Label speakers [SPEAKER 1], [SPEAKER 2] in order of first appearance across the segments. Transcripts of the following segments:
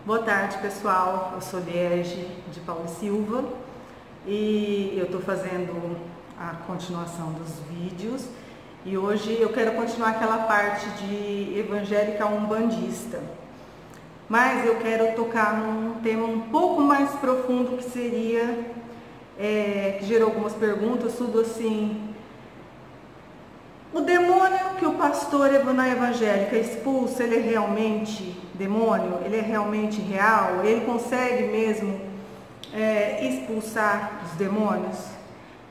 [SPEAKER 1] Boa tarde, pessoal. Eu sou Liege de Paulo Silva e eu estou fazendo a continuação dos vídeos e hoje eu quero continuar aquela parte de evangélica umbandista, mas eu quero tocar num tema um pouco mais profundo que seria, que gerou algumas perguntas, tudo assim. O demônio que o pastor na evangélica expulsa, ele é realmente demônio? Ele é realmente real? Ele consegue mesmo expulsar os demônios?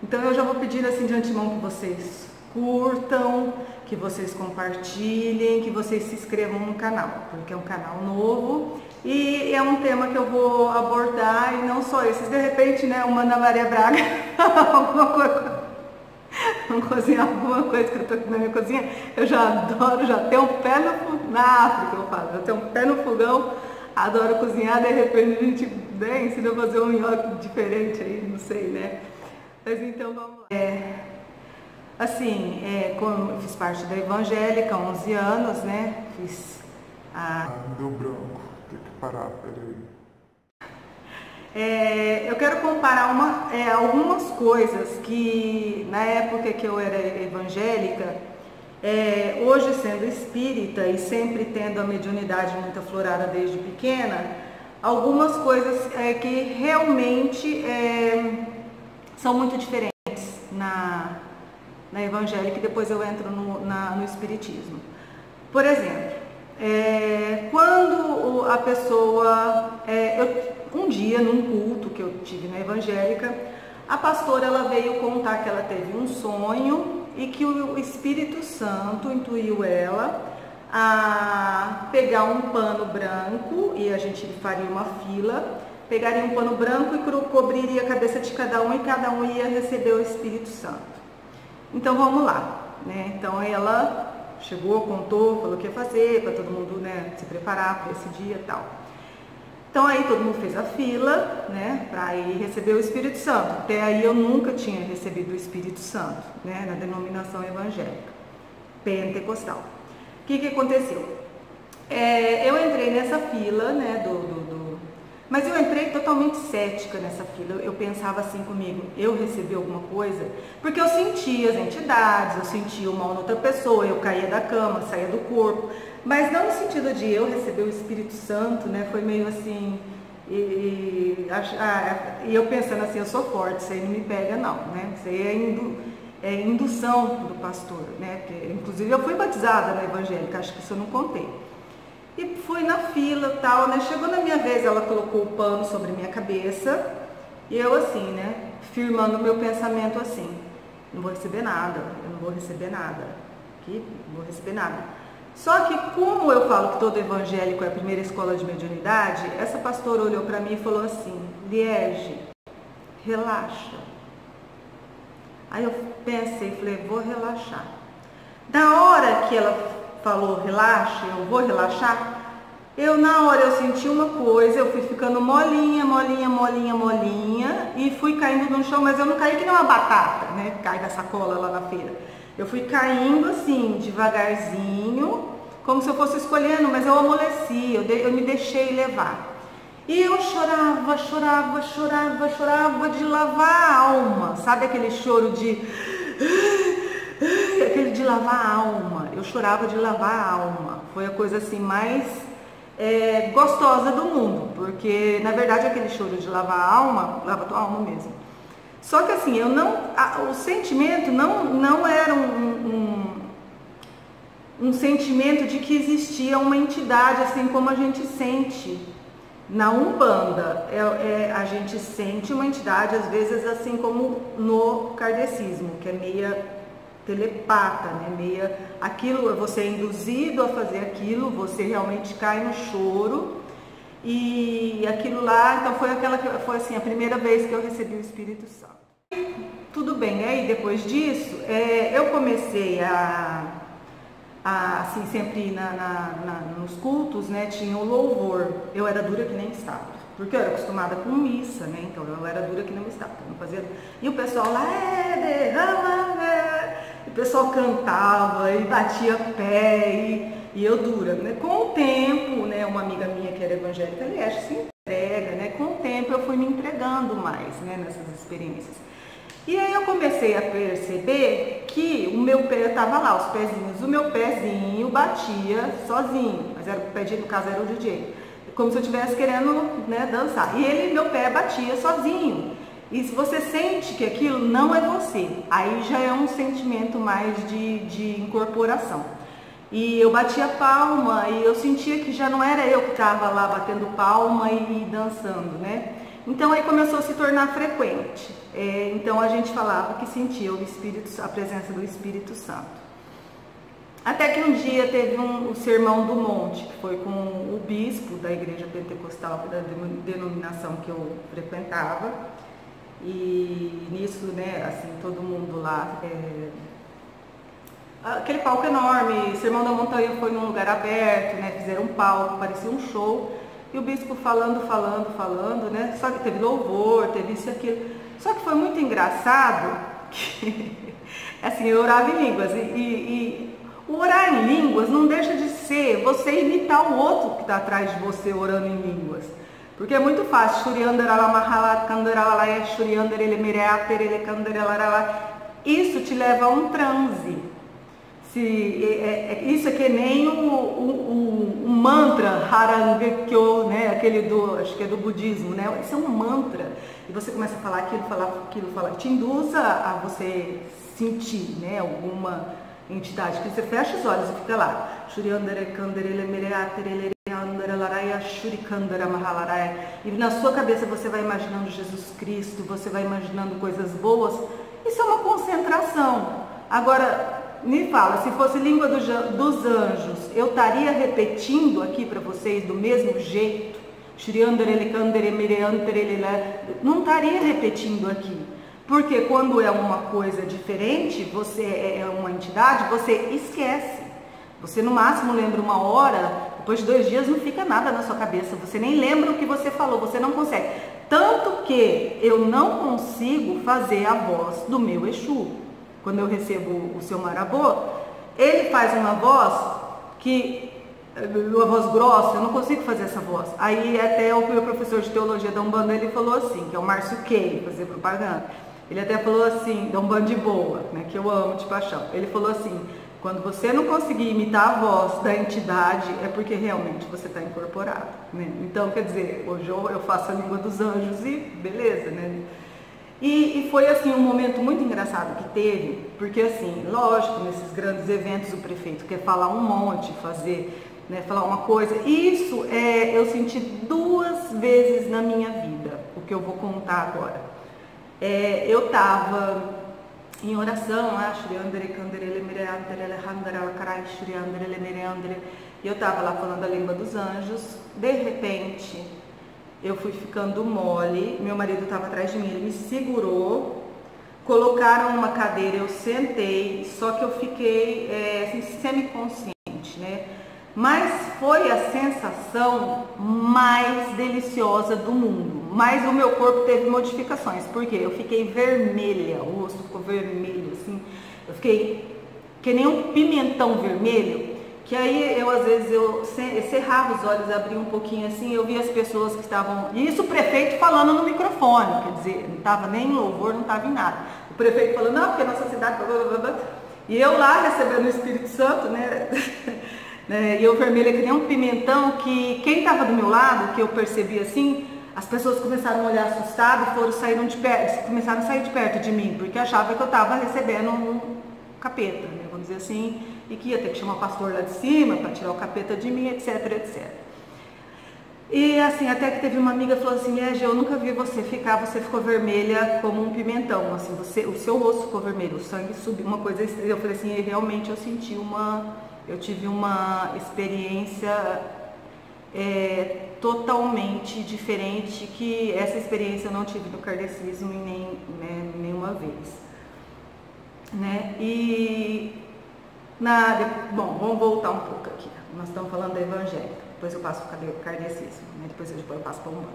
[SPEAKER 1] Então eu já vou pedir assim de antemão que vocês curtam, que vocês compartilhem, que vocês se inscrevam no canal, porque é um canal novo e é um tema que eu vou abordar, e não só esses, de repente, né, uma Ana Maria Braga, alguma coisa. Vamos cozinhar alguma coisa que eu tô aqui na minha cozinha. Eu já adoro, já tenho um pé na África, eu falo, já tenho um pé no fogão, adoro cozinhar, de repente a gente ensina a fazer um nhoque diferente aí, não sei, né? Mas então vamos lá. Como eu fiz parte da evangélica há 11 anos, né? Fiz a...
[SPEAKER 2] Deu branco, tem que parar, peraí.
[SPEAKER 1] Eu quero comparar algumas coisas que na época que eu era evangélica, hoje sendo espírita e sempre tendo a mediunidade muito aflorada desde pequena, algumas coisas que realmente são muito diferentes na evangélica, e depois eu entro no espiritismo. Por exemplo, quando a pessoa... um dia, num culto que eu tive na evangélica, a pastora ela veio contar que ela teve um sonho e que o Espírito Santo intuiu ela a pegar um pano branco, e a gente faria uma fila, pegaria um pano branco e cobriria a cabeça de cada um, e cada um ia receber o Espírito Santo. Então vamos lá, né? Então ela chegou, contou, falou o que ia fazer, para todo mundo, né, se preparar para esse dia e tal. Então aí todo mundo fez a fila, né, para ir receber o Espírito Santo. Até aí eu nunca tinha recebido o Espírito Santo, né, na denominação evangélica, pentecostal. O que aconteceu? Eu entrei nessa fila, né, mas eu entrei totalmente cética nessa fila. Eu pensava assim comigo, eu recebi alguma coisa? Porque eu sentia as entidades, eu sentia o mal na outra pessoa, eu caía da cama, saía do corpo, mas não no sentido de eu receber o Espírito Santo, né? Foi meio assim, e eu pensando assim, eu sou forte, isso aí não me pega não, né? Isso aí é indução do pastor, né? Porque, inclusive eu fui batizada na evangélica, acho que isso eu não contei. E fui na fila e tal, né? Chegou na minha vez, ela colocou o pano sobre minha cabeça, e eu assim, né? Firmando o meu pensamento assim, não vou receber nada, eu não vou receber nada, aqui, não vou receber nada. Só que, como eu falo que todo evangélico é a primeira escola de mediunidade, essa pastora olhou para mim e falou assim: Liege, relaxa. Aí eu pensei, falei, vou relaxar. Na hora que ela falou relaxa, eu vou relaxar, na hora eu senti uma coisa, eu fui ficando molinha, molinha, molinha, molinha, e fui caindo no chão, mas eu não caí que nem uma batata, né? Cai da sacola lá na feira. Eu fui caindo assim, devagarzinho, como se eu fosse escolhendo, mas eu amoleci, eu me deixei levar. E eu chorava, chorava, chorava, chorava de lavar a alma, sabe aquele choro aquele de lavar a alma? Eu chorava de lavar a alma, foi a coisa assim mais gostosa do mundo, porque na verdade aquele choro de lavar a alma, lava a tua alma mesmo. Só que assim, o sentimento não era um sentimento de que existia uma entidade, assim como a gente sente na Umbanda. A gente sente uma entidade, às vezes, assim como no kardecismo, que é meia telepata, né? Meia aquilo, você é induzido a fazer aquilo, você realmente cai no choro. E aquilo lá, então foi assim, a primeira vez que eu recebi o Espírito Santo. Tudo bem, aí depois disso, eu comecei assim, sempre nos cultos, né, tinha o louvor. Eu era dura que nem estátua, porque eu era acostumada com missa, né, então eu era dura que nem estátua, não fazia. E o pessoal lá, derrama, o pessoal cantava e batia pé, E eu dura, né? Com o tempo, né, uma amiga minha que era evangélica, aliás, se entrega, né? Com o tempo eu fui me entregando mais, né, nessas experiências. E aí eu comecei a perceber que o meu pé estava lá, os pezinhos, o meu pezinho batia sozinho, mas era, o pé no caso era o DJ, como se eu estivesse querendo, né, dançar. E ele, meu pé batia sozinho. E se você sente que aquilo não é você, aí já é um sentimento mais de incorporação. E eu batia palma e eu sentia que já não era eu que estava lá batendo palma e dançando, né? Então aí começou a se tornar frequente. Então a gente falava que sentia a presença do Espírito Santo. Até que um dia teve o Sermão do Monte, que foi com o bispo da igreja pentecostal, da denominação que eu frequentava. E nisso, né, assim, todo mundo lá, aquele palco enorme, Sermão da Montanha foi num lugar aberto, né, fizeram um palco, parecia um show, e o bispo falando, né, só que teve louvor, teve isso e aquilo, só que foi muito engraçado, que, assim, eu orava em línguas, e o orar em línguas não deixa de ser você imitar o outro que está atrás de você orando em línguas. Porque é muito fácil, isso te leva a um transe. Isso é que nem um mantra, Harangekyo, né? Aquele acho que é do budismo, né? Isso é um mantra. E você começa a falar aquilo, te induz a você sentir, né? Alguma entidade, que você fecha os olhos e fica lá. E na sua cabeça você vai imaginando Jesus Cristo, você vai imaginando coisas boas. Isso é uma concentração. Agora, me fala, se fosse língua dos anjos, eu estaria repetindo aqui para vocês do mesmo jeito? Não estaria repetindo aqui. Porque quando é uma coisa diferente, você é uma entidade, você esquece. Você no máximo lembra uma hora, depois de 2 dias não fica nada na sua cabeça. Você nem lembra o que você falou, você não consegue. Tanto que eu não consigo fazer a voz do meu Exu. Quando eu recebo o seu Marabô, ele faz uma voz uma voz grossa, eu não consigo fazer essa voz. Aí até o meu professor de teologia da Umbanda, ele falou assim, que é o Márcio Key, fazer propaganda. Ele até falou assim, da Umbanda de Boa, né, que eu amo de paixão. Ele falou assim, quando você não conseguir imitar a voz da entidade, é porque realmente você está incorporado, né? Então, quer dizer, hoje eu faço a língua dos anjos e beleza, né? E foi assim um momento muito engraçado que teve, porque assim, lógico, nesses grandes eventos o prefeito quer falar um monte, falar uma coisa. Isso eu senti 2 vezes na minha vida, o que eu vou contar agora. Eu estava em oração, e eu estava lá falando a língua dos anjos. De repente, eu fui ficando mole, meu marido estava atrás de mim, ele me segurou, colocaram uma cadeira, eu sentei, só que eu fiquei assim, semiconsciente, né? Mas foi a sensação mais deliciosa do mundo. Mas o meu corpo teve modificações, porque eu fiquei vermelha, o rosto ficou vermelho, assim. Eu fiquei que nem um pimentão vermelho, que aí às vezes eu cerrava os olhos, abria um pouquinho assim, eu via as pessoas que estavam... E isso o prefeito falando no microfone, quer dizer, não estava nem em louvor, não estava em nada. O prefeito falando, não, porque a nossa cidade... E eu lá recebendo o Espírito Santo, né? E eu vermelha que nem um pimentão, que quem estava do meu lado, que eu percebi assim, as pessoas começaram a olhar assustadas, começaram a sair de perto de mim, porque achavam que eu estava recebendo um capeta, né, vamos dizer assim, e que ia ter que chamar o pastor lá de cima para tirar o capeta de mim, etc, etc. E assim, até que teve uma amiga que falou assim, eu nunca vi você ficou vermelha como um pimentão, assim, o seu rosto ficou vermelho, o sangue subiu, uma coisa estranha. Eu falei assim, realmente eu tive uma experiência totalmente diferente, que essa experiência eu não tive no kardecismo nenhuma vez, né? Bom, vamos voltar um pouco aqui. Nós estamos falando da evangélica, depois eu passo para o kardecismo, né? Depois eu passo para o Umbanda.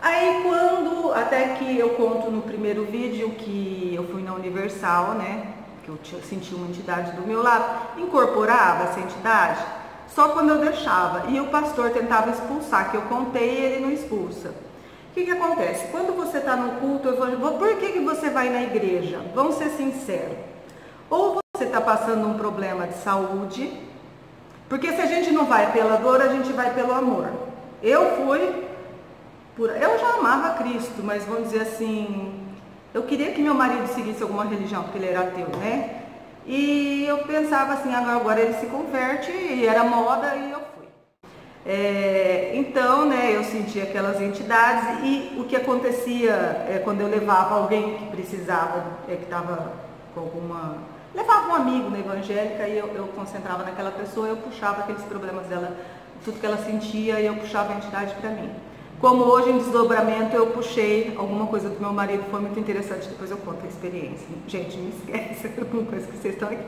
[SPEAKER 1] Aí até que eu conto no primeiro vídeo que eu fui na Universal, né? Que eu senti uma entidade do meu lado, incorporava essa entidade. só quando eu deixava. E o pastor tentava expulsar, que eu contei e ele não expulsa. O que acontece? Quando você está no culto, eu vou, por que você vai na igreja? Vamos ser sinceros. Ou você está passando um problema de saúde, porque se a gente não vai pela dor, a gente vai pelo amor. Eu já amava Cristo, mas vamos dizer assim, eu queria que meu marido seguisse alguma religião, porque ele era ateu, né? E eu pensava assim, agora ele se converte, e era moda, e eu fui. Então, né, eu sentia aquelas entidades, e o que acontecia quando eu levava alguém que precisava, que estava com alguma... Levava um amigo na evangélica e eu concentrava naquela pessoa, eu puxava aqueles problemas dela, tudo que ela sentia, e eu puxava a entidade para mim. Como hoje em desdobramento eu puxei alguma coisa do meu marido, foi muito interessante, depois eu conto a experiência. Gente, me esquece, alguma coisa que vocês estão aqui,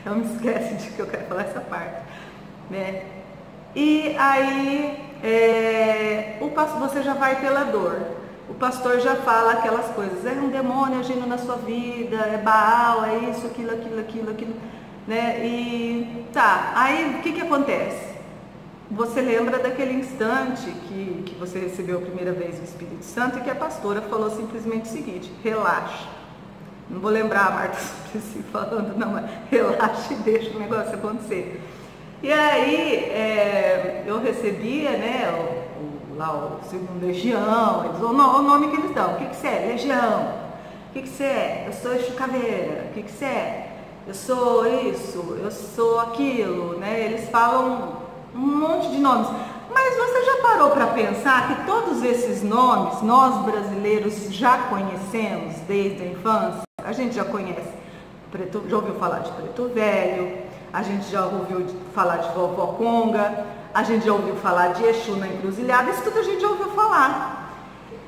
[SPEAKER 1] não me esquece de que eu quero falar essa parte, né? E aí, você já vai pela dor. O pastor já fala aquelas coisas, é um demônio agindo na sua vida, é Baal, é isso, aquilo, né? E tá, aí o que acontece? Você lembra daquele instante que você recebeu a primeira vez o Espírito Santo e que a pastora falou simplesmente o seguinte, relaxa. Não vou lembrar a Marta Suplicy falando, não, mas relaxa e deixa o negócio acontecer. E aí eu recebia, né, lá o segundo Legião, o nome que eles dão. O que você é? Legião. O que você é? Eu sou Exu Caveira. O que você é? Eu sou isso, eu sou aquilo, né? Eles falam um monte de nomes. Mas você já parou para pensar que todos esses nomes nós brasileiros já conhecemos desde a infância? A gente já conhece, já ouviu falar de Preto Velho, a gente já ouviu falar de Vovó Conga, a gente já ouviu falar de Exu na Encruzilhada, isso tudo a gente já ouviu falar.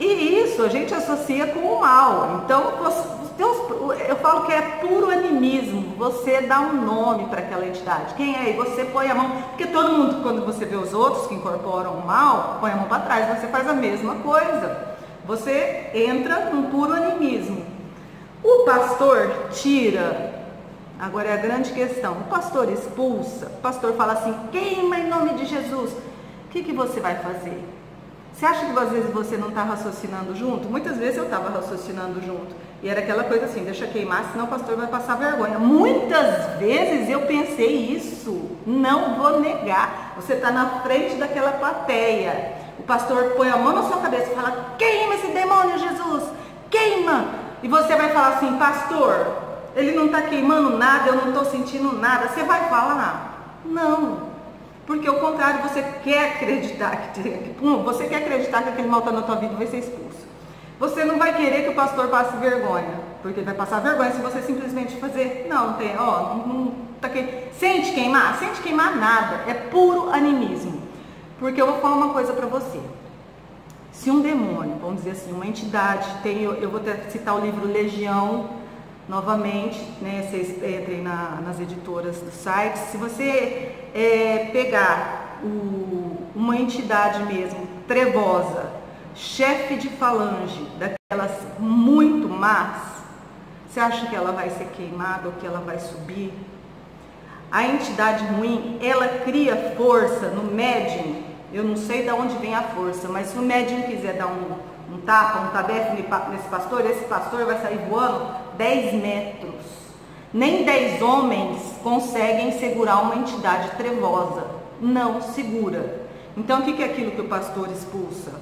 [SPEAKER 1] E isso a gente associa com o mal. Então, eu falo que é puro animismo. Você dá um nome para aquela entidade. Quem é? E você põe a mão. Porque todo mundo, quando você vê os outros que incorporam o mal, põe a mão para trás. Você faz a mesma coisa. Você entra num puro animismo. O pastor tira. Agora é a grande questão. O pastor expulsa. O pastor fala assim, queima em nome de Jesus. O que você vai fazer? Você acha que às vezes você não está raciocinando junto? Muitas vezes eu estava raciocinando junto. E era aquela coisa assim, deixa queimar, senão o pastor vai passar vergonha. Muitas vezes eu pensei isso, não vou negar. Você está na frente daquela plateia. O pastor põe a mão na sua cabeça e fala, queima esse demônio, Jesus, queima. E você vai falar assim, pastor, ele não está queimando nada, eu não estou sentindo nada. Você vai falar? Não. Porque ao contrário, você quer acreditar que aquele mal está na tua vida e vai ser expulso. Você não vai querer que o pastor passe vergonha, porque ele vai passar vergonha se você simplesmente fazer, sente queimar nada, é puro animismo. Porque eu vou falar uma coisa para você. Se um demônio, vamos dizer assim, uma entidade, eu vou citar o livro Legião, novamente, né, vocês entrem nas editoras do site, se você pegar uma entidade mesmo, trevosa, chefe de falange, daquelas muito más, você acha que ela vai ser queimada ou que ela vai subir? A entidade ruim, ela cria força no médium, eu não sei de onde vem a força, mas se o médium quiser dar um tapa, um tabefe nesse pastor, esse pastor vai sair voando 10 metros. Nem 10 homens conseguem segurar uma entidade trevosa. Não segura. Então, o que é aquilo que o pastor expulsa?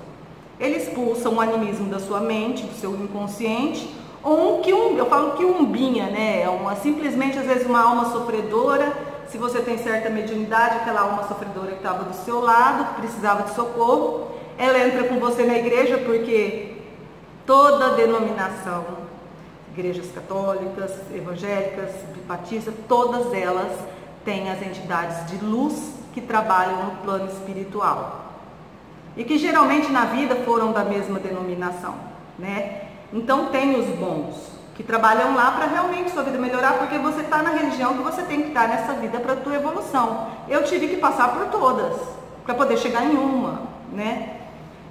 [SPEAKER 1] Ele expulsa um animismo da sua mente, do seu inconsciente, ou eu falo que umbinha, né? Simplesmente, às vezes, uma alma sofredora. Se você tem certa mediunidade, aquela alma sofredora que estava do seu lado, que precisava de socorro, ela entra com você na igreja, porque toda denominação, igrejas católicas, evangélicas, batistas, todas elas têm as entidades de luz que trabalham no plano espiritual. E que geralmente na vida foram da mesma denominação, né? Então tem os bons, que trabalham lá para realmente sua vida melhorar, porque você está na religião que você tem que estar nessa vida para a tua evolução. Eu tive que passar por todas, para poder chegar em uma, né?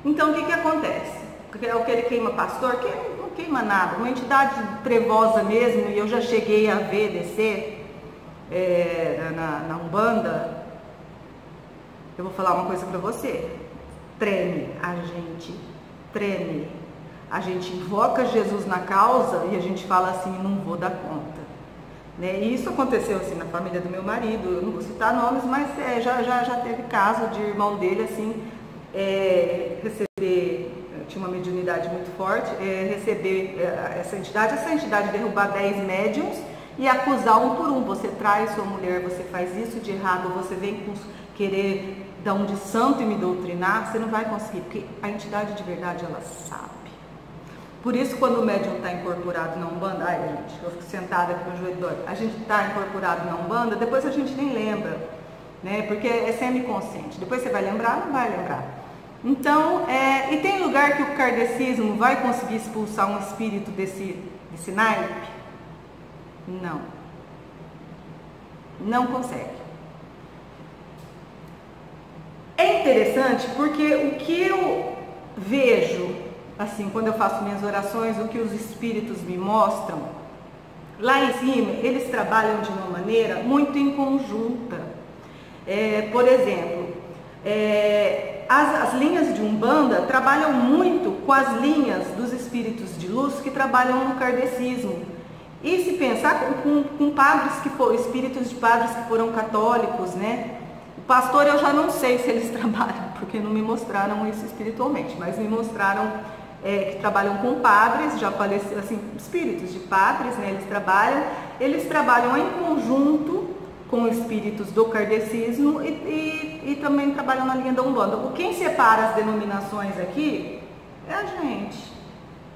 [SPEAKER 1] Então o que acontece? É o que ele queima pastor, que não queima nada, uma entidade trevosa mesmo, e eu já cheguei a ver descer na Umbanda, eu vou falar uma coisa para você. Treme, a gente treme. A gente invoca Jesus na causa e a gente fala assim, não vou dar conta. Né? E isso aconteceu assim na família do meu marido, eu não vou citar nomes, mas já teve caso de irmão dele assim, tinha uma mediunidade muito forte, receber essa entidade derrubar 10 médiums e acusar um por um. Você trai sua mulher, você faz isso de errado, você vem com querer dar um de santo e me doutrinar, você não vai conseguir, porque a entidade de verdade ela sabe. Por isso, quando o médium está incorporado na Umbanda, gente, eu fico sentada aqui no joelho dói, a gente está incorporado na Umbanda, depois a gente nem lembra, né? Porque é semiconsciente. Depois você vai lembrar, não vai lembrar. Então, e tem lugar que o kardecismo vai conseguir expulsar um espírito desse naipe? Não. Não consegue. É interessante porque o que eu vejo, assim, quando eu faço minhas orações, o que os espíritos me mostram, lá em cima, eles trabalham de uma maneira muito em conjunta. Por exemplo, as linhas de Umbanda trabalham muito com as linhas dos espíritos de luz que trabalham no kardecismo. E se pensar com padres que foram, espíritos de padres que foram católicos, né? O pastor eu já não sei se eles trabalham, porque não me mostraram isso espiritualmente, mas me mostraram que trabalham com padres, já falecido, assim, espíritos de padres, né? Eles trabalham em conjunto com espíritos do kardecismo e também trabalham na linha da Umbanda. Quem separa as denominações aqui é a gente,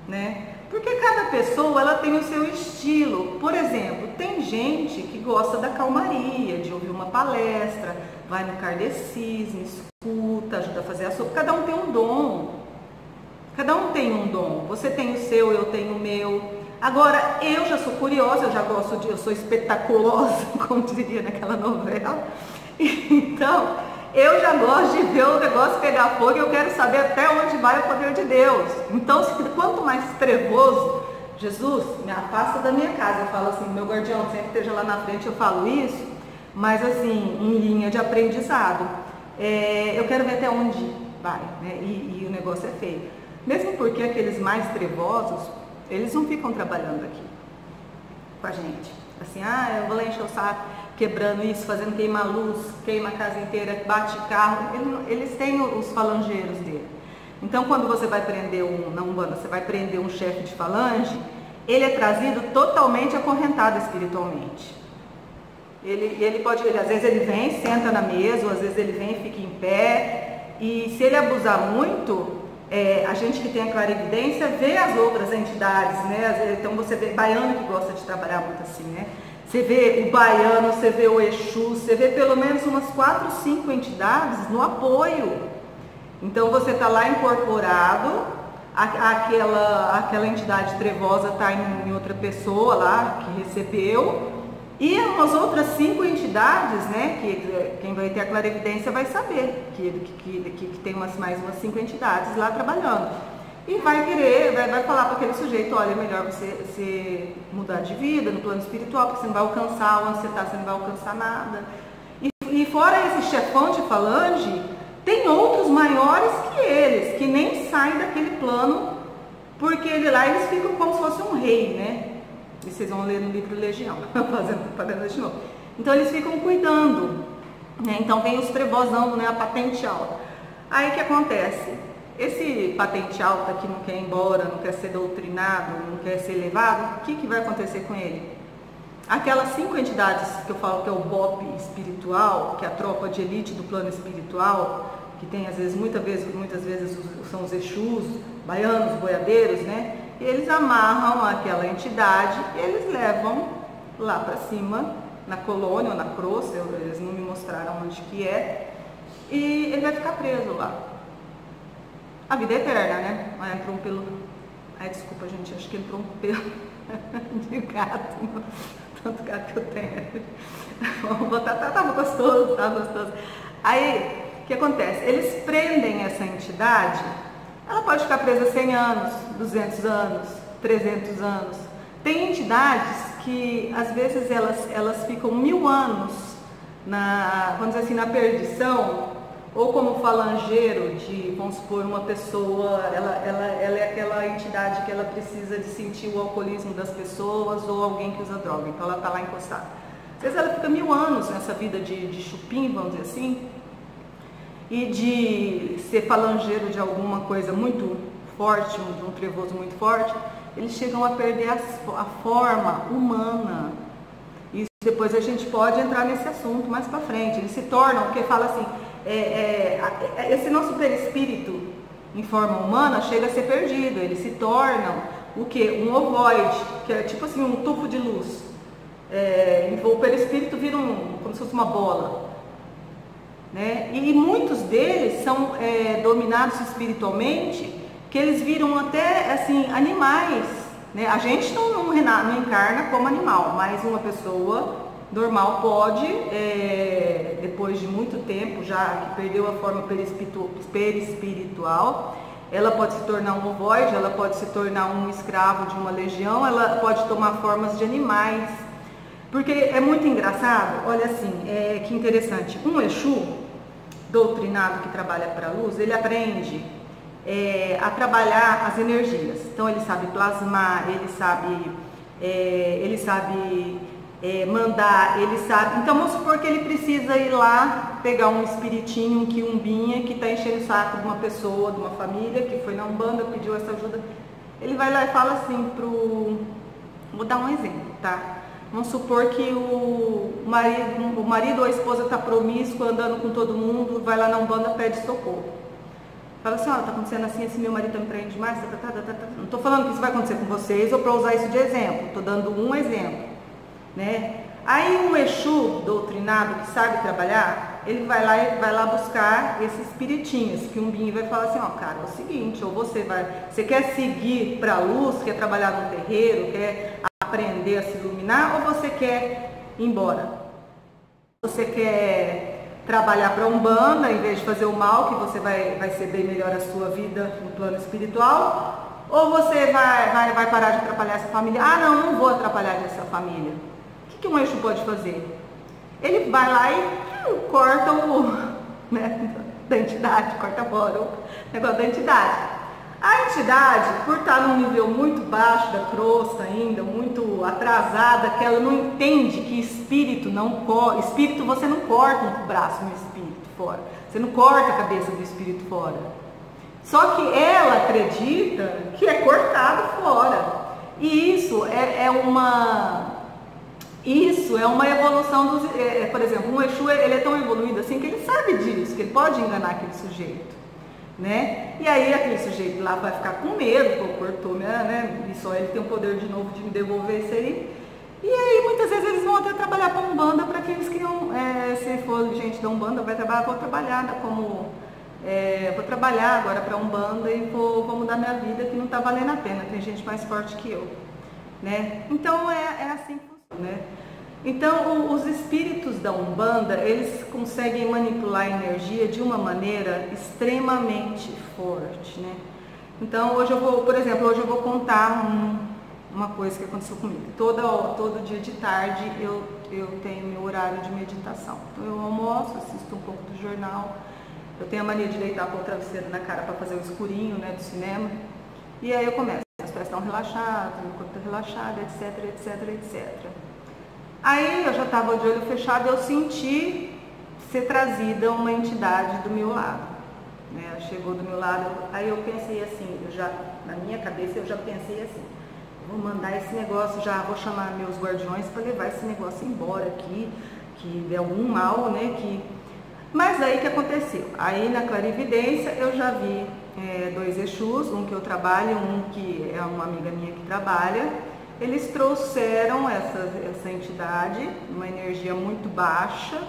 [SPEAKER 1] né? Porque cada pessoa ela tem o seu estilo. Por exemplo, tem gente que gosta da calmaria, de ouvir uma palestra, vai no kardecismo, escuta, ajuda a fazer a sopa. Cada um tem um dom. Cada um tem um dom. Você tem o seu, eu tenho o meu. Agora, eu já sou curiosa, eu sou espetaculosa, como diria naquela novela. Então, eu já gosto de ver o negócio pegar fogo e eu quero saber até onde vai o poder de Deus. Então, quanto mais trevoso, Jesus, me afasta da minha casa. Eu falo assim, meu guardião, sempre esteja lá na frente, eu falo isso, mas assim, em linha de aprendizado. Eu quero ver até onde vai, né? E o negócio é feio. Mesmo porque aqueles mais trevosos, eles não ficam trabalhando aqui com a gente. Assim, eu vou lá encher o saco, quebrando isso, fazendo queimar luz, queima a casa inteira, bate carro. Eles têm os falangeiros dele. Então, quando você vai prender na Umbanda, você vai prender um chefe de falange, ele é trazido totalmente acorrentado espiritualmente. Às vezes ele vem, senta na mesa, ou às vezes ele vem e fica em pé. E se ele abusar muito, a gente que tem a clarividência vê as outras entidades, né? Então você vê baiano que gosta de trabalhar muito assim, né? Você vê o baiano, você vê o Exu, você vê pelo menos umas 4, 5 entidades no apoio. Então você está lá incorporado, aquela entidade trevosa está em outra pessoa lá que recebeu, e umas outras 5 entidades, né, que quem vai ter a clarividência vai saber que tem mais umas 5 entidades lá trabalhando. E vai falar para aquele sujeito, olha, é melhor você mudar de vida no plano espiritual, porque você não vai alcançar, onde você está, você não vai alcançar nada. E fora esse chefão de falange, tem outros maiores que eles, que nem saem daquele plano, porque lá eles ficam como se fosse um rei, né? E vocês vão ler no livro Legião, fazendo propaganda de novo. Então eles ficam cuidando, né? Então vem os trevosão, né? A patente alta. Aí o que acontece? Esse patente alta que não quer ir embora, não quer ser doutrinado, não quer ser levado, o que vai acontecer com ele? Aquelas 5 entidades que eu falo que é o BOP espiritual, que é a tropa de elite do plano espiritual, que tem às vezes, muitas vezes são os Exus, baianos, boiadeiros, né? E eles amarram aquela entidade e eles levam lá para cima, na colônia ou na crosta, eles não me mostraram onde que é, e ele vai ficar preso lá. A vida é eterna, né? Mas entrou um pelo... desculpa, gente, acho que entrou um pelo de gato, tanto gato que eu tenho. Vamos botar, tava gostoso. Aí, o que acontece? Eles prendem essa entidade, ela pode ficar presa 100 anos, 200 anos, 300 anos. Tem entidades que, às vezes, elas ficam 1000 anos, vamos dizer assim, na perdição, ou como falangeiro de, vamos supor, uma pessoa, ela é aquela entidade que ela precisa de sentir o alcoolismo das pessoas ou alguém que usa droga, então ela está lá encostada. Às vezes ela fica 1000 anos nessa vida de chupim, vamos dizer assim, e de ser falangeiro de alguma coisa muito forte, de um trevoso muito forte, eles chegam a perder a forma humana. E depois a gente pode entrar nesse assunto mais para frente. Eles se tornam, porque fala assim, esse nosso perispírito em forma humana chega a ser perdido. Eles se tornam o que? Um ovoide, que é tipo assim um tufo de luz. O perispírito vira como se fosse uma bola. Né? E muitos deles são dominados espiritualmente, que eles viram até assim animais, né? A gente não encarna como animal, mas uma pessoa normal pode, depois de muito tempo já que perdeu a forma perispiritual, ela pode se tornar um ovoide, ela pode se tornar um escravo de uma legião, ela pode tomar formas de animais. Porque é muito engraçado, olha assim, que interessante, um Exu doutrinado que trabalha para a luz, ele aprende a trabalhar as energias. Então ele sabe plasmar, ele sabe mandar, ele sabe. Então vamos supor que ele precisa ir lá pegar um espiritinho, um quiumbinha que está enchendo o saco de uma pessoa, de uma família que foi na Umbanda, pediu essa ajuda. Ele vai lá e fala assim vou dar um exemplo, tá? Vamos supor que o marido ou a esposa está promíscuo, andando com todo mundo, vai lá na Umbanda, pede socorro. Fala assim, está acontecendo assim, esse meu marido está me traindo demais, Não estou falando que isso vai acontecer com vocês ou para usar isso de exemplo, estou dando um exemplo, né? Aí um Exu doutrinado que sabe trabalhar, ele vai lá buscar esses espiritinhos, que um binho vai falar assim, cara, é o seguinte, ou você quer seguir para a luz, quer trabalhar no terreiro, quer aprender a se iluminar, ou você quer ir embora? Você quer trabalhar para a Umbanda, em vez de fazer o mal, que você vai ser bem melhor a sua vida no plano espiritual, ou você vai parar de atrapalhar essa família? Não vou atrapalhar essa família. O que um Exu pode fazer? Ele vai lá e corta da entidade, corta fora o negócio da entidade. A entidade, por estar num nível muito baixo da crosta ainda, muito atrasada, que ela não entende que espírito você não corta um braço no espírito fora, você não corta a cabeça do espírito fora. Só que ela acredita que é cortado fora. E isso é uma evolução dos... por exemplo, um Exu ele é tão evoluído assim que ele sabe disso, que ele pode enganar aquele sujeito. Né? E aí aquele sujeito lá vai ficar com medo, pô, cortou, né? E só ele tem o poder de novo de me devolver isso aí. E aí muitas vezes eles vão até trabalhar para Umbanda, para aqueles que não, se for gente da Umbanda, vou trabalhar vou trabalhar agora para Umbanda e vou mudar minha vida, que não está valendo a pena, tem gente mais forte que eu, né? Então é assim que funciona, né? Então, os espíritos da Umbanda, eles conseguem manipular a energia de uma maneira extremamente forte, né? Então, por exemplo, hoje eu vou contar uma coisa que aconteceu comigo. Todo dia de tarde eu tenho meu horário de meditação. Então, eu almoço, assisto um pouco do jornal. Eu tenho a mania de deitar com o travesseiro na cara para fazer o escurinho, né, do cinema. E aí eu começo, as pernas estão relaxadas, meu corpo está relaxado, etc, etc, etc. Aí eu já estava de olho fechado e eu senti ser trazida uma entidade do meu lado, né? Ela chegou do meu lado, aí eu pensei assim, na minha cabeça eu já pensei assim, vou mandar esse negócio, já vou chamar meus guardiões para levar esse negócio embora aqui, que deu algum mal, né? Mas aí o que aconteceu? Aí na clarividência eu já vi 2 Exus, um que eu trabalho, um que é uma amiga minha que trabalha. Eles trouxeram essa entidade, uma energia muito baixa,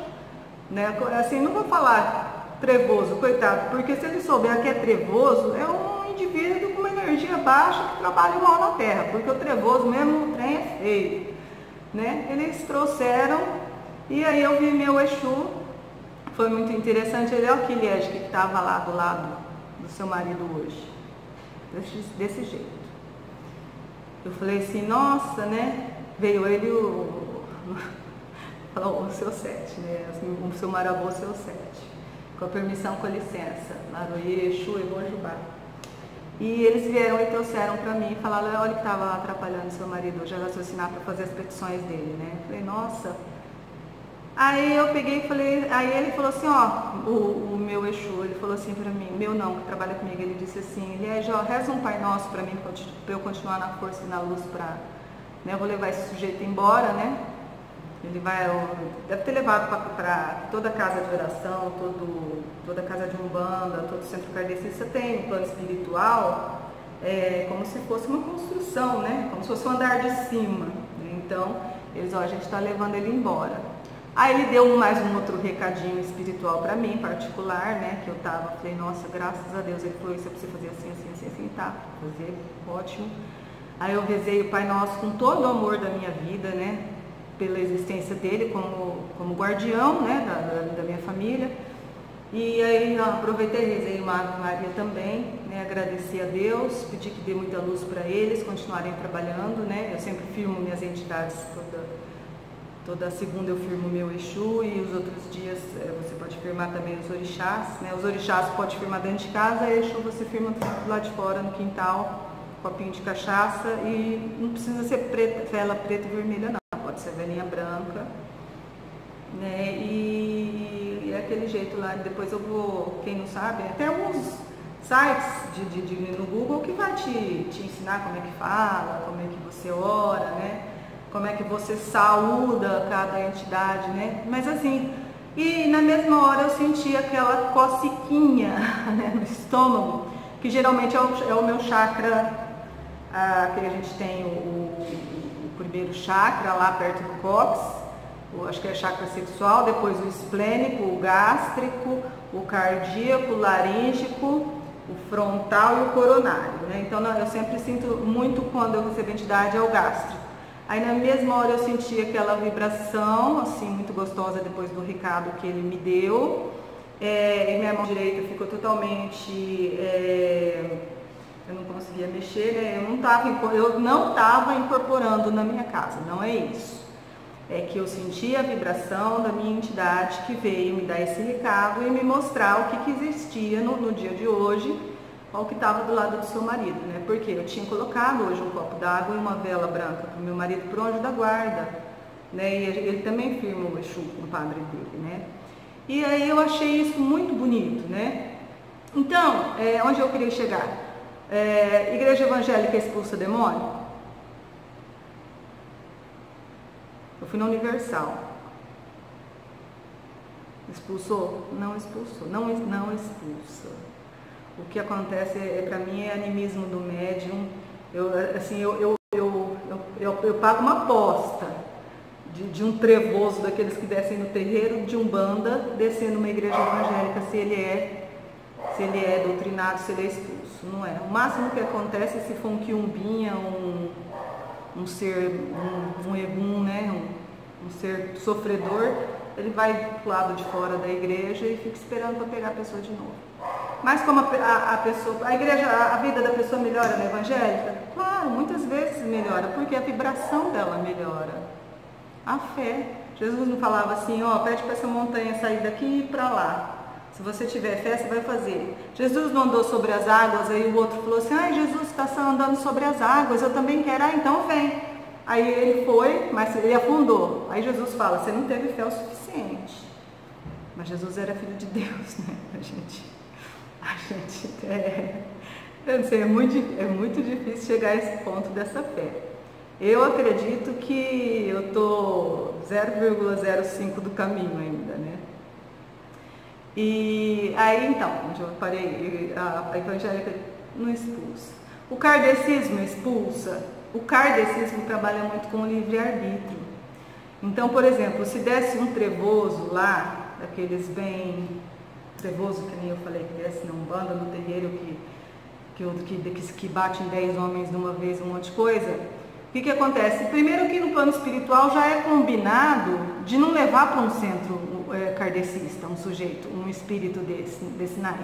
[SPEAKER 1] né? Assim, não vou falar trevoso, coitado, porque se ele souber que é trevoso, é um indivíduo com uma energia baixa que trabalha mal na Terra, porque o trevoso mesmo, o trem é feio, né? Eles trouxeram, e aí eu vi meu Exu, foi muito interessante, ele é o Quiliege que estava lá do lado do seu marido hoje, desse jeito. Eu falei assim, nossa, né? Veio ele o seu 7, né? Assim, o seu Marabô, seu 7. com a permissão, com a licença, Laroye, Exu e Bojubá. E eles vieram e trouxeram para mim e falaram, olha que estava atrapalhando seu marido hoje a raciocinar para fazer as petições dele, né? Eu falei, nossa. Aí eu peguei e falei, aí ele falou assim, ó, o meu Exu, ele falou assim para mim, meu não, que trabalha comigo, ele disse assim, Liege, ó, reza um Pai Nosso para mim, para eu continuar na força e na luz, né, eu vou levar esse sujeito embora, né? Ele deve ter levado para toda casa de oração, toda casa de umbanda, todo centro kardecista tem um plano espiritual, como se fosse uma construção, né? Como se fosse um andar de cima. Né? Então, eles, ó, a gente está levando ele embora. Aí ele deu mais um outro recadinho espiritual para mim, particular, né? Que eu tava, falei, nossa, graças a Deus, ele falou, isso é pra você fazer assim, assim, assim, assim, tá, fazer, ótimo. Aí eu rezei o Pai Nosso com todo o amor da minha vida, né? Pela existência dele como guardião, né, da minha família. E aí aproveitei, rezei o Ave Maria também, né, agradeci a Deus, pedi que dê muita luz para eles continuarem trabalhando, né, eu sempre firmo minhas entidades, toda segunda eu firmo o meu Exu e os outros dias você pode firmar também os orixás, né, os orixás pode firmar dentro de casa, e Exu você firma lá de fora no quintal, copinho de cachaça, e não precisa ser vela preta e vermelha não. Pode ser velinha branca, né? E é aquele jeito lá. Depois eu vou, quem não sabe, tem alguns sites no Google que vai te ensinar como é que fala, como é que você ora, né? Como é que você saúda cada entidade, né? Mas assim, e na mesma hora eu senti aquela cociquinha, né, no estômago, que geralmente é o meu chakra, que a gente tem o primeiro chakra lá perto do cóccix, acho que é chakra sexual, depois o esplênico, o gástrico, o cardíaco, o laríngeo, o frontal e o coronário, né? Então eu sempre sinto muito quando eu recebo entidade é o gástrico. Aí na mesma hora eu senti aquela vibração, assim, muito gostosa depois do recado que ele me deu, e minha mão direita ficou totalmente... eu não conseguia mexer, né? Eu não estava incorporando na minha casa, não é isso. É que eu senti a vibração da minha entidade que veio me dar esse recado e me mostrar o que existia no dia de hoje, ao que estava do lado do seu marido, né? Porque eu tinha colocado hoje um copo d'água e uma vela branca para o meu marido pro anjo da guarda, né? E ele também firma o Exu, o padre dele, né? E aí eu achei isso muito bonito, né? Então, onde eu queria chegar? Igreja evangélica expulsa demônio? Eu fui na Universal. Expulsou? Não expulsou. Não expulsa. O que acontece para mim é animismo do médium. Eu pago uma aposta de um trevoso daqueles que descem no terreiro de Umbanda, descendo numa igreja evangélica, se ele é doutrinado, se ele é expulso. Não é. O máximo que acontece é se for um quiumbinha, um ser, um egum, né? Um ser sofredor, ele vai pro lado de fora da igreja e fica esperando para pegar a pessoa de novo. Mas como a vida da pessoa melhora na evangélica? Claro, muitas vezes melhora, porque a vibração dela melhora. A fé. Jesus não falava assim, ó, pede para essa montanha sair daqui e ir para lá. Se você tiver fé, você vai fazer. Jesus não andou sobre as águas, aí o outro falou assim, ai, Jesus está andando sobre as águas, eu também quero, então vem. Aí ele foi, mas ele afundou. Aí Jesus fala, você não teve fé o suficiente. Mas Jesus era filho de Deus, né? Eu não sei, é muito difícil chegar a esse ponto dessa fé. Eu acredito que eu estou 0,05 do caminho ainda, né? E aí, então, onde eu parei, a evangélica não expulsa. O kardecismo expulsa. O kardecismo trabalha muito com o livre-arbítrio. Então, por exemplo, se desse um trevoso lá, daqueles bem trevoso, que nem eu falei, que desce na Umbanda, no terreiro, que bate em 10 homens de uma vez, um monte de coisa, o que acontece? Primeiro que no plano espiritual já é combinado de não levar para um centro kardecista, um sujeito, um espírito desse naipe.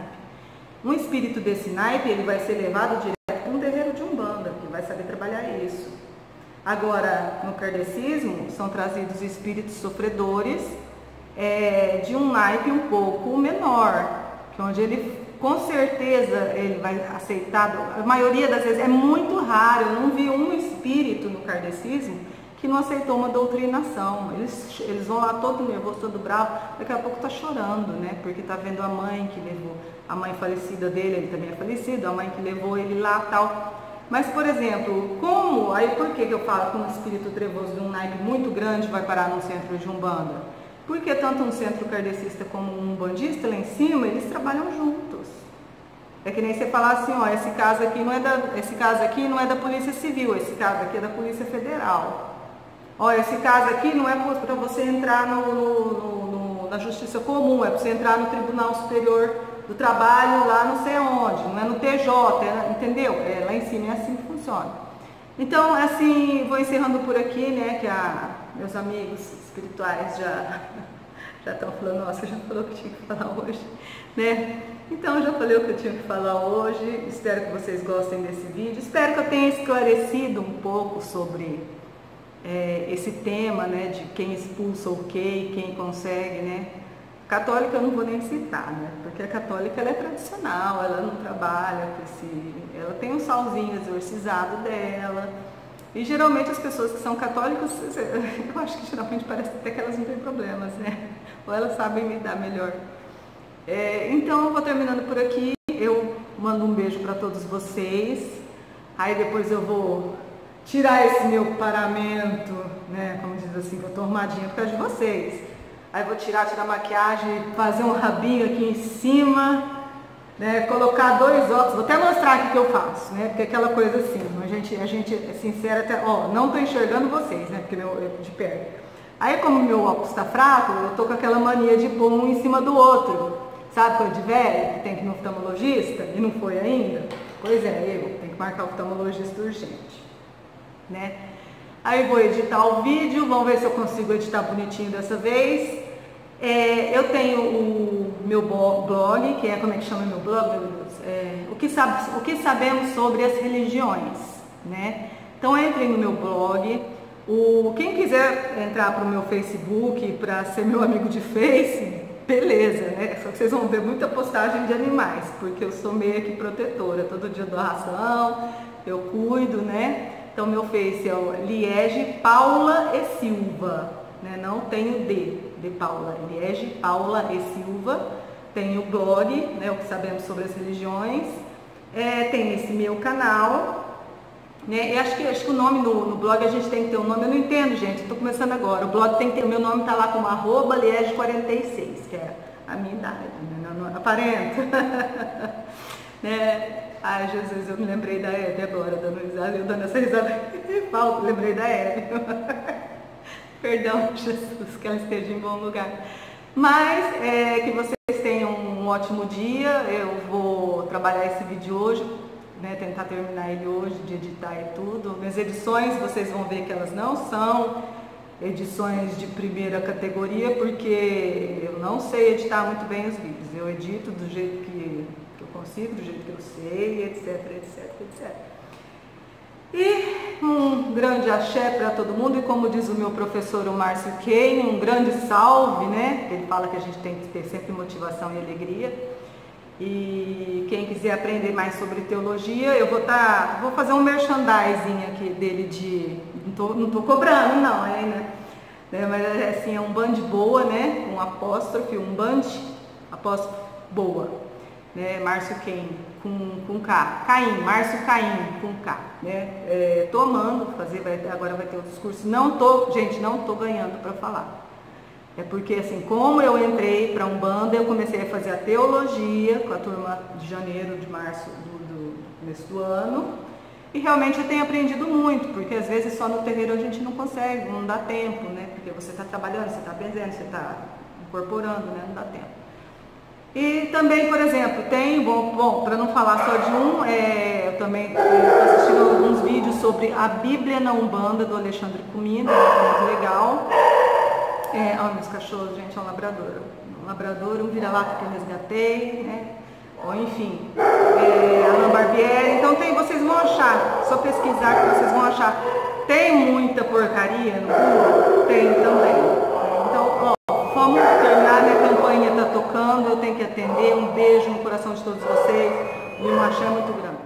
[SPEAKER 1] Um espírito desse naipe, ele vai ser levado direto para um terreiro de Umbanda, que vai saber trabalhar isso. Agora, no kardecismo, são trazidos espíritos sofredores de um naipe um pouco menor, que onde ele com certeza ele vai aceitar, a maioria das vezes, é muito raro, eu não vi um espírito no kardecismo que não aceitou uma doutrinação. Eles vão lá todo nervoso, todo bravo, daqui a pouco tá chorando, né? Porque tá vendo a mãe que levou, a mãe falecida dele, ele também é falecido, a mãe que levou ele lá tal. Mas, por exemplo, por que eu falo que um espírito trevoso de um naipe muito grande vai parar num centro de Umbanda? Porque tanto um centro kardecista como um umbandista lá em cima, eles trabalham juntos. É que nem você falar assim, ó, esse caso aqui não é da Polícia Civil, esse caso aqui é da Polícia Federal. Ó, esse caso aqui não é para você entrar na Justiça Comum, é para você entrar no Tribunal Superior do Trabalho lá não sei onde, não é no TJ, entendeu? Lá em cima é assim que funciona. Então, assim, vou encerrando por aqui, né, que meus amigos espirituais já estão falando, nossa, já falou o que tinha que falar hoje, né? Então, já falei o que eu tinha que falar hoje, espero que vocês gostem desse vídeo, espero que eu tenha esclarecido um pouco sobre esse tema, né, de quem expulsa o quê e quem consegue, né? Católica eu não vou nem citar, né? Porque a católica ela é tradicional, ela não trabalha com ela tem um salzinho exorcizado dela. E geralmente as pessoas que são católicas, eu acho que geralmente parece até que elas não têm problemas, né? Ou elas sabem lidar melhor. Então eu vou terminando por aqui. Eu mando um beijo para todos vocês. Aí depois eu vou tirar esse meu paramento, né? Como diz assim, que eu tô arrumadinha por causa de vocês. Aí vou tirar a maquiagem, fazer um rabinho aqui em cima, né, colocar 2 óculos, vou até mostrar aqui o que eu faço, né, porque aquela coisa assim, a gente é sincera até, ó, não tô enxergando vocês, né, porque de perto. Aí como meu óculos tá fraco, eu tô com aquela mania de pôr um em cima do outro, sabe, coisa de velho, que tem que ir no oftalmologista e não foi ainda? Pois é, eu tenho que marcar o oftalmologista urgente, né. Aí vou editar o vídeo, vamos ver se eu consigo editar bonitinho dessa vez. Eu tenho o meu blog, que como é que chama meu blog, meu Deus? O que sabemos sobre as religiões, né? Então entrem no meu blog. Quem quiser entrar para o meu Facebook, para ser meu amigo de Face, beleza, né? Só que vocês vão ver muita postagem de animais, porque eu sou meio que protetora, todo dia dou ração, eu cuido, né? Então, meu Face é o Liege Paula e Silva, né? Não tem o D de Paula, Liege Paula e Silva. Tem o blog, né? O que sabemos sobre as religiões. Tem esse meu canal, né? E acho que o nome no blog a gente tem que ter um nome. Eu não entendo, gente, estou começando agora. O blog tem que ter, o meu nome está lá como @liege46, que é a minha idade, né? Não aparenta. Né? Ai, Jesus, eu me lembrei da Hebe agora, dando risada, eu dando essa risada, lembrei da Hebe. Perdão, Jesus, que ela esteja em bom lugar. Mas, que vocês tenham um ótimo dia, eu vou trabalhar esse vídeo hoje, né, tentar terminar ele hoje, de editar e tudo. Minhas edições, vocês vão ver que elas não são edições de primeira categoria, porque eu não sei editar muito bem os vídeos. Eu edito do jeito que eu consigo, do jeito que eu sei, etc, etc, etc. E um grande axé para todo mundo, e como diz o meu professor, o Márcio Kane, um grande salve, né? Ele fala que a gente tem que ter sempre motivação e alegria. E quem quiser aprender mais sobre teologia, eu vou fazer um merchandising aqui dele não tô cobrando não, né? Mas assim, é um band boa, né? Um apóstrofe, um band, apóstrofe boa, né? Márcio Kane, com K, Caim, Márcio Caim, com K, né? Tô amando fazer, agora vai ter outros cursos, gente, não tô ganhando para falar. É porque, assim, como eu entrei para Umbanda, eu comecei a fazer a teologia com a turma de janeiro, de março do começo do ano. E realmente eu tenho aprendido muito, porque às vezes só no terreiro a gente não consegue, não dá tempo, né? Porque você está trabalhando, você está benzendo, você está incorporando, né? Não dá tempo. E também, por exemplo, tem, bom para não falar só de eu também estou assistindo alguns vídeos sobre a Bíblia na Umbanda, do Alexandre Comida, que é muito legal. Olha meus cachorros, gente, é um labrador, um vira-lata que eu resgatei, né? Ou enfim, a Lambarbieri. Então vocês vão achar, só pesquisar que vocês vão achar. Tem muita porcaria no Google? Tem também. Então, vamos terminar, né? tocando, eu tenho que atender. Um beijo no coração de todos vocês e um axé muito grande.